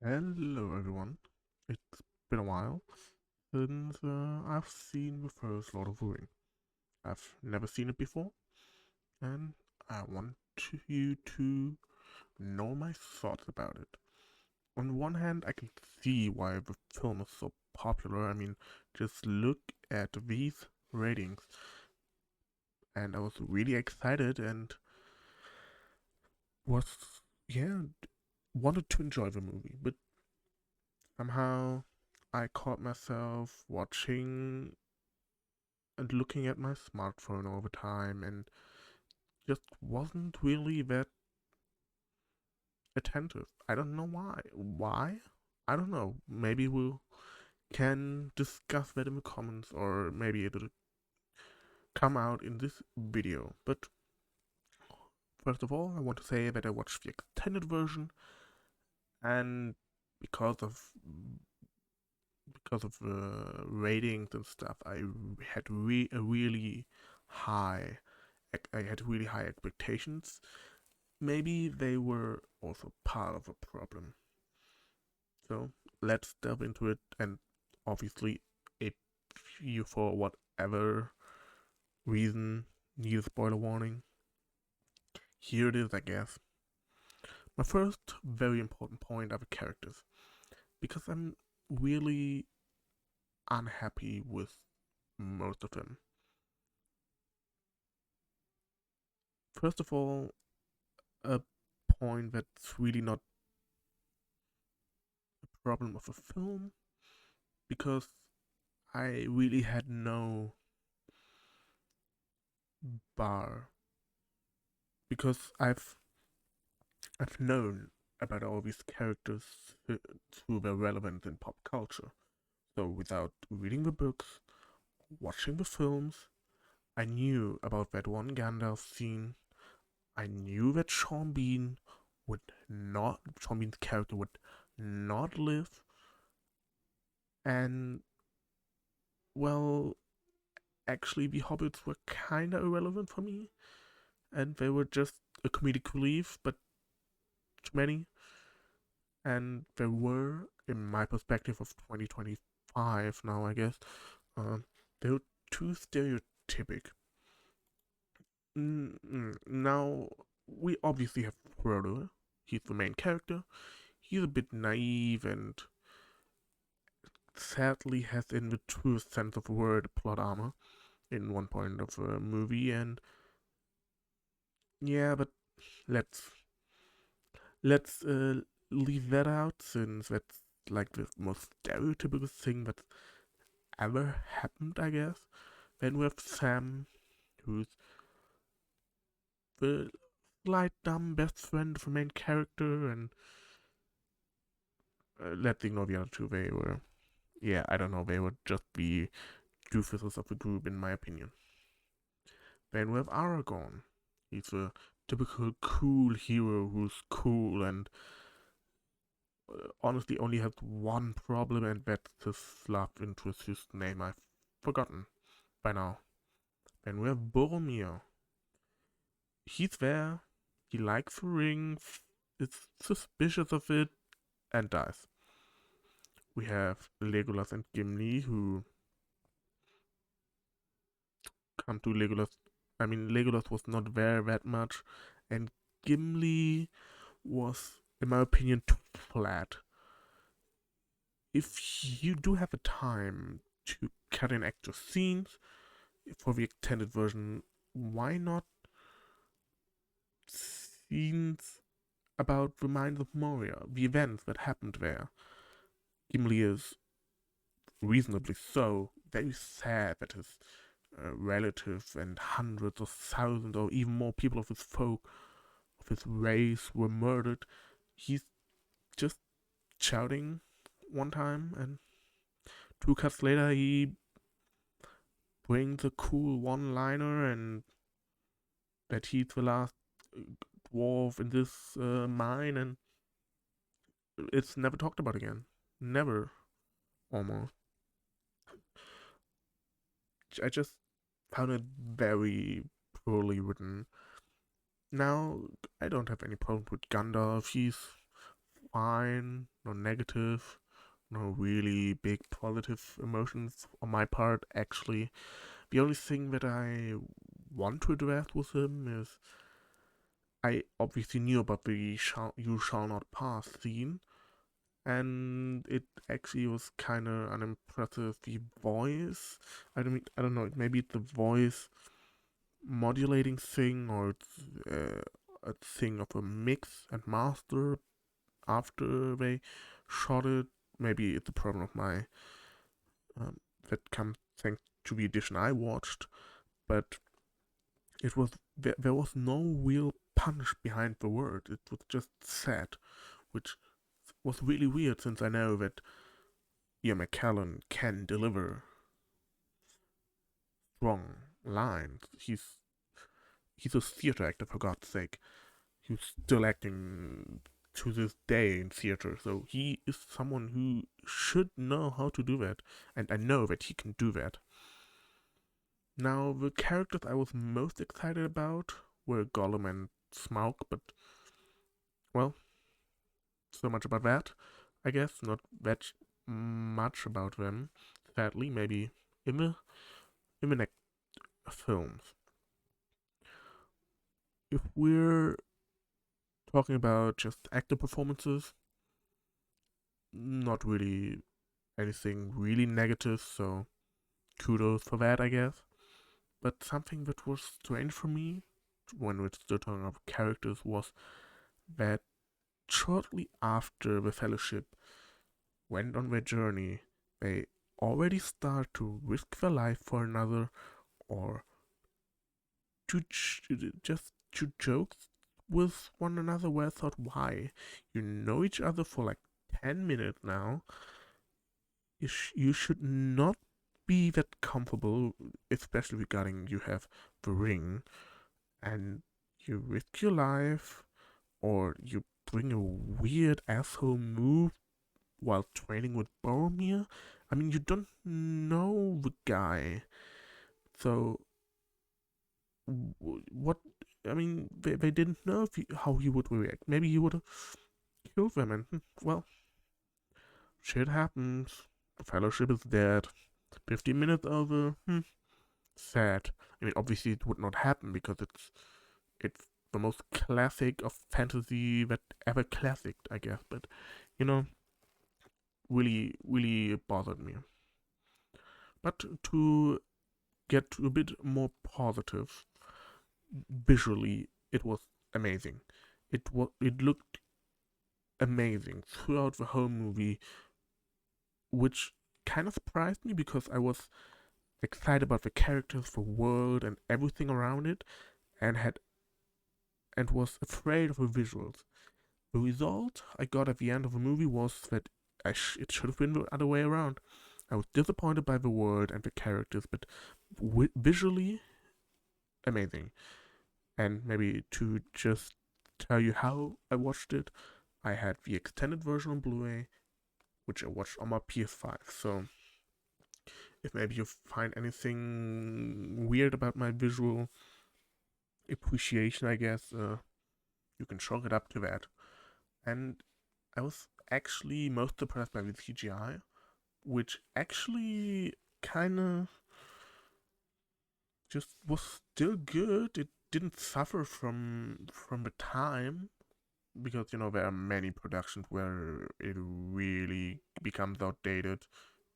Hello everyone. It's been a while since I've seen the first Lord of the Rings. I've never seen it before, and I want you to know my thoughts about it. On one hand, I can see why the film is so popular. I mean, just look at these ratings, and I was really excited and was, yeah, wanted to enjoy the movie, but somehow I caught myself watching and looking at my smartphone all the time and just wasn't really that attentive. I don't know why. Why? I don't know. Maybe we can discuss that in the comments or maybe it'll come out in this video. But first of all, I want to say that I watched the extended version and because of the ratings and stuff, I had a really high I had really high expectations. Maybe they were also part of a problem. So let's delve into it. And obviously, if you, for whatever reason, need a spoiler warning, here it is, I guess. My first very important point are the characters. Because I'm really unhappy with most of them. First of all, a point that's really not a problem of a film, because I really had no bar because I've known about all these characters through their relevance in pop culture. So without reading the books, watching the films, I knew about that one Gandalf scene. I knew that Sean Bean's character would not live, and well, actually the hobbits were kinda irrelevant for me, and they were just a comedic relief, but too many. And there were, in my perspective of 2025 now, I guess, they were too stereotypic. Now, we obviously have Frodo. He's the main character. He's a bit naive and sadly has, in the truest sense of the word, plot armor in one point of the movie. And yeah, but let's let's leave that out since that's like the most stereotypical thing that's ever happened, I guess. Then we have Sam, who's the slight dumb best friend of the main character, and let's ignore the other two. They were, yeah, I don't know, they would just be doofuses of the group, in my opinion. Then we have Aragorn. He's a typical cool hero who's cool and honestly only has one problem, and that's his love interest, whose name I've forgotten by now. Then we have Boromir. He's there, he likes the rings, is suspicious of it, and dies. We have Legolas and Gimli, who come to Legolas. I mean, Legolas was not there that much, and Gimli was, in my opinion, too flat. If you do have the time to cut in extra scenes for the extended version, why not scenes about the Mines of Moria, the events that happened there? Gimli is reasonably so very sad that his relatives and hundreds of thousands or even more people of his folk, of his race, were murdered. He's just shouting one time, and two cuts later, he brings a cool one liner and that he's the last dwarf in this mine, and it's never talked about again. Never, almost. I just found it very poorly written. Now, I don't have any problem with Gandalf. He's fine, no negative, no really big positive emotions on my part, actually. The only thing that I want to address with him is I obviously knew about the You Shall Not Pass scene, and it actually was kind of unimpressive. The voice, I don't know, maybe it's the voice modulating thing, or it's a thing of a mix and master after they shot it. Maybe it's a problem of my that comes thanks to the edition I watched, but there was no real punch behind the word. It was just sad, which was really weird since I know that Ian McKellen can deliver strong lines. He's a theater actor, for God's sake. He's still acting to this day in theater, so he is someone who should know how to do that, and I know that he can do that. Now, the characters I was most excited about were Gollum and Smaug, but, well, so much about that, I guess. Not that much about them, sadly, maybe in the next films. If we're talking about just actor performances, not really anything really negative, so kudos for that, I guess. But something that was strange for me when we're still talking about characters was that shortly after the Fellowship went on their journey, they already start to risk their life for another, or to just to joke with one another. Where I thought, why? You know each other for like 10 minutes now. You should not be that comfortable, especially regarding you have the ring, and you risk your life, or you bring a weird asshole move while training with Boromir. I mean, you don't know the guy, so what? I mean, they didn't know how he would react. Maybe he would have killed them, and well, shit happens. The Fellowship is dead. 15 minutes over. Sad. I mean, obviously it would not happen because it's the most classic of fantasy that ever classic, I guess. But you know, really, really bothered me. But to get a bit more positive, visually it was amazing. It looked amazing throughout the whole movie, which kind of surprised me because I was excited about the characters, the world, and everything around it, and was afraid of the visuals. The result I got at the end of the movie was that it should have been the other way around. I was disappointed by the world and the characters, but visually amazing. And maybe to just tell you how I watched it, I had the extended version on Blu-ray, which I watched on my PS5. So if maybe you find anything weird about my visual appreciation, I guess you can chalk it up to that. And I was actually most impressed by the CGI, which actually kind of just was still good. It didn't suffer from the time, because there are many productions where it really becomes outdated.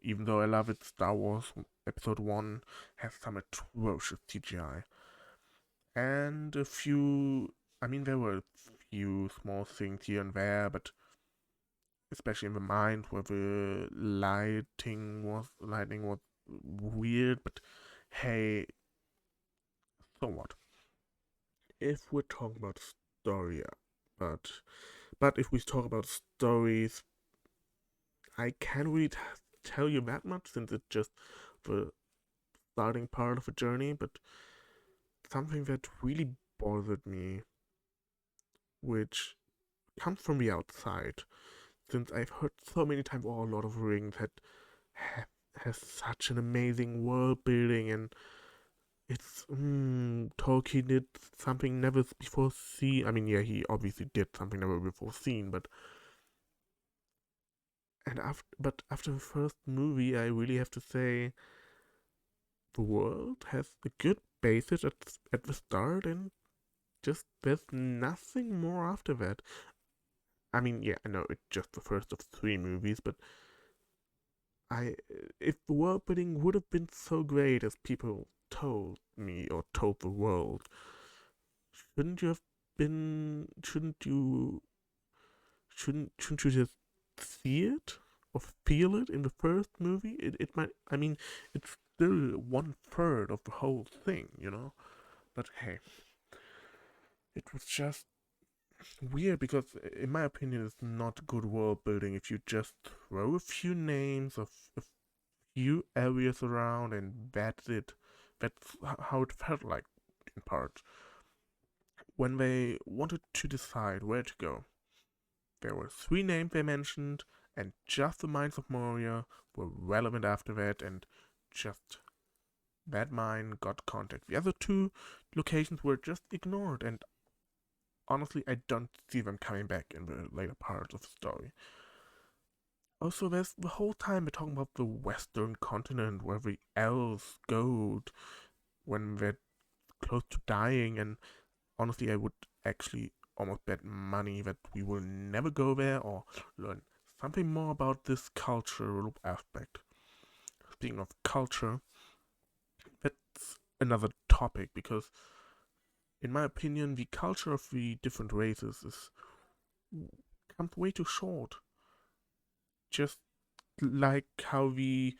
Even though I love it, Star Wars Episode 1 has some atrocious CGI. And a few, I mean, there were a few small things here and there, but especially in the mind where the lighting was weird, but hey, so what? If we're talking about story, but if we talk about stories, I can't really tell you that much since it's just the starting part of a journey. But something that really bothered me, which comes from the outside, since I've heard so many times, oh, Lord of the Rings has such an amazing world building, and it's Tolkien did something never before seen. I mean, yeah, he obviously did something never before seen, but after the first movie, I really have to say the world has a good basis at the start, and just there's nothing more after that. I mean, yeah, I know it's just the first of three movies, but I if the world building would have been so great as people told me or told the world, shouldn't you have been? Shouldn't you just see it or feel it in the first movie? It might. I mean, it's still 1/3 of the whole thing, you know. But hey, it was just weird because, in my opinion, it's not good world building if you just throw a few names of a few areas around and that's it. That's how it felt like in part. When they wanted to decide where to go, there were three names they mentioned, and just the Mines of Moria were relevant after that, and just that mine got contact. The other two locations were just ignored, and honestly, I don't see them coming back in the later parts of the story. Also, there's the whole time we're talking about the Western continent where the elves go when they're close to dying, and honestly, I would actually almost bet money that we will never go there or learn something more about this cultural aspect. Speaking of culture, that's another topic because, in my opinion, the culture of the different races is comes way too short. Just like how the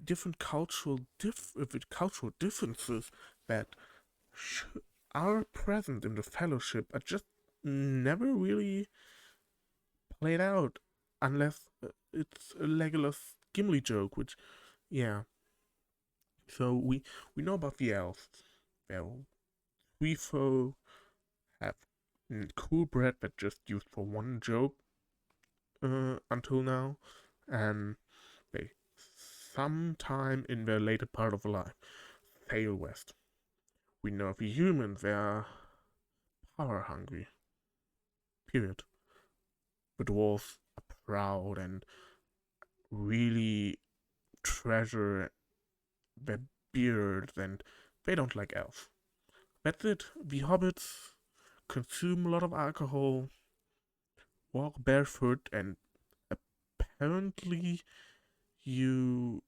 different cultural differences that sh- are present in the fellowship are just never really played out unless it's a Legolas Gimli joke, which, yeah. So we know about the elves. They're threefold, have cool bread that just used for one joke until now, and they sometime in their later part of life sail west. We know of the humans, they are power hungry. Period. The dwarves are proud and really treasure their beards, and they don't like elves. That's it. The hobbits consume a lot of alcohol, walk barefoot, and apparently you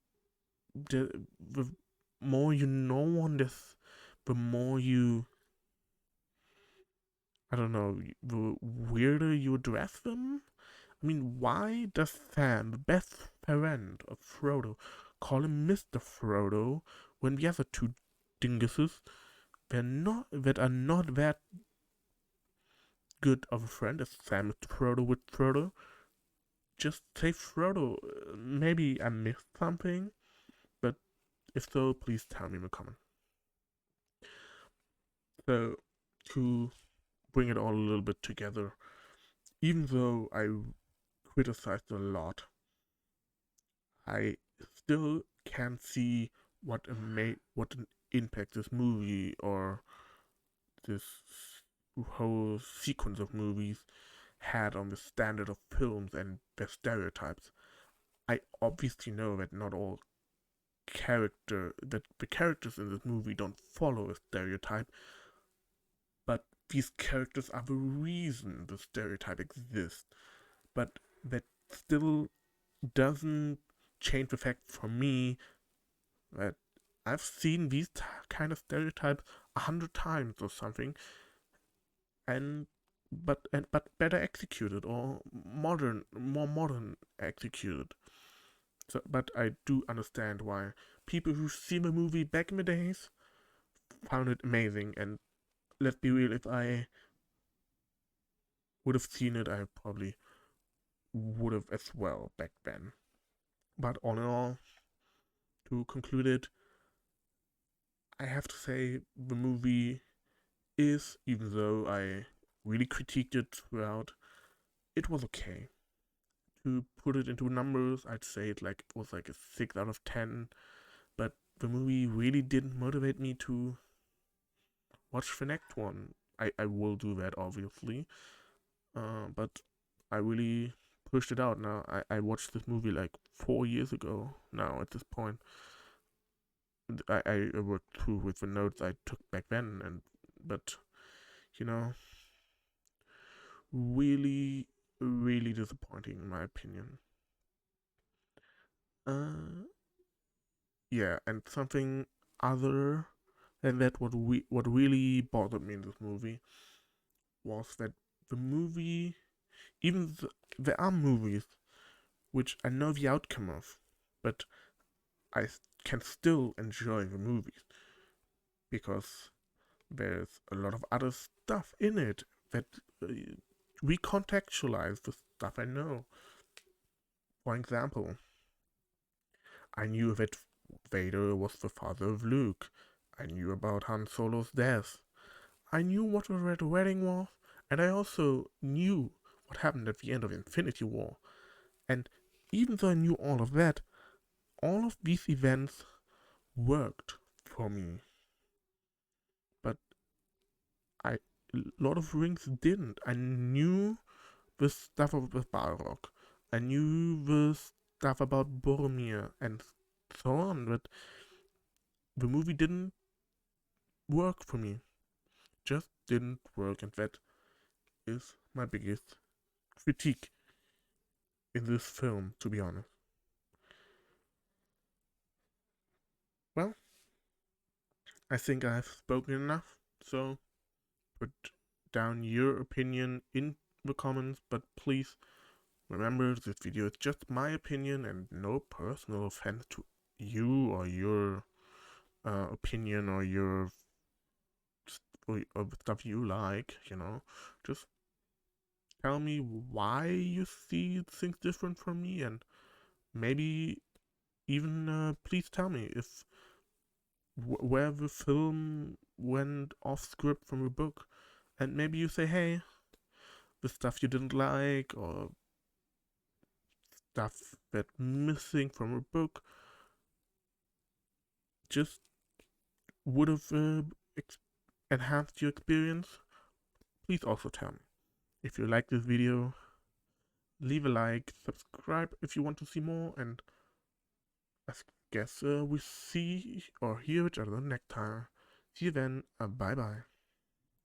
the more you know on this, the more you, I don't know, the weirder you address them. I mean, why does Sam, the best friend of Frodo, call him Mr. Frodo when the other two dinguses that are not that good of a friend as Sam is to Frodo with Frodo? Just say Frodo. Maybe I missed something, but if so, please tell me in the comment. So, to bring it all a little bit together, even though I criticized a lot, I still can't see what an impact this movie or this whole sequence of movies had on the standard of films and their stereotypes. I obviously know that not all that the characters in this movie don't follow a stereotype, but these characters are the reason the stereotype exists. But that still doesn't change the fact for me that I've seen these kind of stereotypes 100 times or something, and but better executed or more modern executed. So, but I do understand why people who see the movie back in the days found it amazing. And let's be real, if I would have seen it, I probably would have as well back then. But all in all, to conclude it, I have to say the movie is, even though I really critiqued it throughout, it was okay. To put it into numbers, I'd say it was like a 6 out of 10. But the movie really didn't motivate me to watch the next one. I will do that obviously, but I really pushed it out now. I watched this movie like 4 years ago now at this point. I worked through with the notes I took back then, but you know, really, really disappointing in my opinion. Uh, yeah, and something other than that, what really bothered me in this movie was that the movie, there are movies which I know the outcome of, but I can still enjoy the movies because there's a lot of other stuff in it that recontextualize the stuff I know. For example, I knew that Vader was the father of Luke. I knew about Han Solo's death. I knew what a Red Wedding was, and I also knew what happened at the end of Infinity War. And even though I knew all of that, all of these events worked for me. But Lord of the Rings didn't. I knew the stuff about Balrog. I knew the stuff about Boromir and so on, but the movie didn't work for me. Just didn't work, and that is my biggest critique in this film, to be honest. Well, I think I've spoken enough, so put down your opinion in the comments, but please remember this video is just my opinion and no personal offense to you or your opinion or your or stuff you like, just tell me why you see things different from me, and maybe even please tell me if where the film went off script from the book, and maybe you say, hey, the stuff you didn't like or stuff that missing from a book just would have enhanced your experience. Please also tell me. If you like this video, leave a like, subscribe if you want to see more, and I guess we see or hear each other next time. See you then. Bye bye.